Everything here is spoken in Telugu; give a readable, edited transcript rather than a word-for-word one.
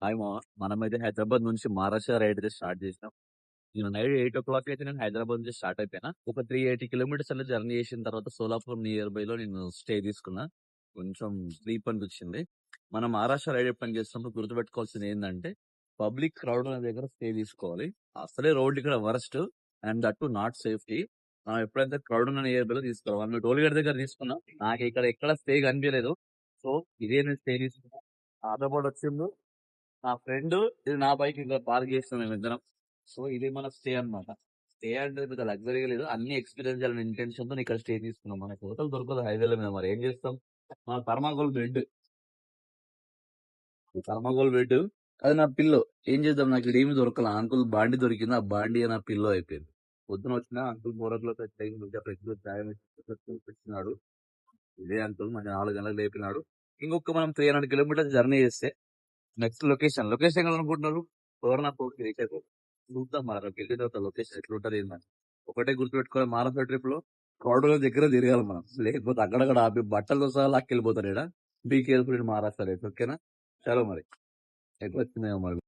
హాయ్ మామ. మనమైతే హైదరాబాద్ నుంచి మహారాష్ట్ర రైడ్ అయితే స్టార్ట్ చేసినాం. నేను నైట్ 8:00 అయితే నేను హైదరాబాద్ నుంచి స్టార్ట్ అయిపోయినా. ఒక 380 కిలోమీటర్స్ అలా జర్నీ చేసిన తర్వాత సోలాపూర్ నియర్ బై లో నేను స్టే తీసుకున్నా. కొంచెం స్లీప్ అనిపించింది. మనం మహారాష్ట్ర రైడ్ ఎప్పుడు చేస్తున్నప్పుడు గుర్తుపెట్టుకోవాల్సింది ఏంటంటే పబ్లిక్ క్రౌడ్ ఉన్న దగ్గర స్టే తీసుకోవాలి. అసలే రోడ్ ఇక్కడ worst and that to not safety. మనం ఎప్పుడైతే క్రౌడ్ ఉన్న నియర్ బై లో తీసుకోవాలి. మనం టోల్ గేట్ దగ్గర తీసుకున్నా. నాకు ఇక్కడ ఎక్కడ స్టే కనిపించలేదు. సో ఇదే నేను స్టే తీసుకున్నా. నాతో పాటు వచ్చిండు నా ఫ్రెండ్. ఇది నా బైక్ ఇంకా పార్క్ చేస్తున్నాం మేము ఇద్దరం. సో ఇది మన స్టే అన్నమాట. స్టే అంటే పెద్ద లగ్జరీగా లేదు, అన్ని ఎక్స్పీరియన్స్ చేయాలని ఇంటెన్షన్ తో ఇక్కడ స్టే తీసుకున్నాం. మనకి హోటల్ దొరకదు హైవేల మీద, మరి ఏం చేస్తాం. మన థర్మాకోల్ బెడ్ అది నా పిల్లో. ఏం చేద్దాం, నాకు ఇక్కడ ఏమి దొరకదు. అంకుల్ బాండి దొరికింది, ఆ బాండి నా పిల్లో అయిపోయింది. పొద్దున వచ్చిన అంకుల్ 4 o'clock పెట్టినాడు. ఇదే అంకుల్ మన 4 గంటలకు లేపినాడు. ఇంకొక మనం 300 కిలోమీటర్స్ జర్నీ చేస్తే నెక్స్ట్ లొకేషన్ ఎక్కడ అనుకుంటున్నారు? పూర్ణాపూర్కి రీచ్ అయిపోతుంది. చూద్దాం మరి అక్కడికి వెళ్ళిన తర్వాత లొకేషన్ ఎట్లుంటది ఏందని. ఒకటే గుర్తుపెట్టుకోవాలి, మహారాష్ట్ర ట్రిప్ లో క్రౌడ్ దగ్గర తిరగాలి మనం, లేకపోతే అక్కడక్కడ ఆపి బట్టలతో సహా లాక్కెళ్ళిపోతాడు. ఇక్కడ బీ కేర్ఫుల్ ఇన్ మహారాష్ట్ర రేపు, ఓకేనా? చలో మరి ఎక్కువ వచ్చిందేమో మరి.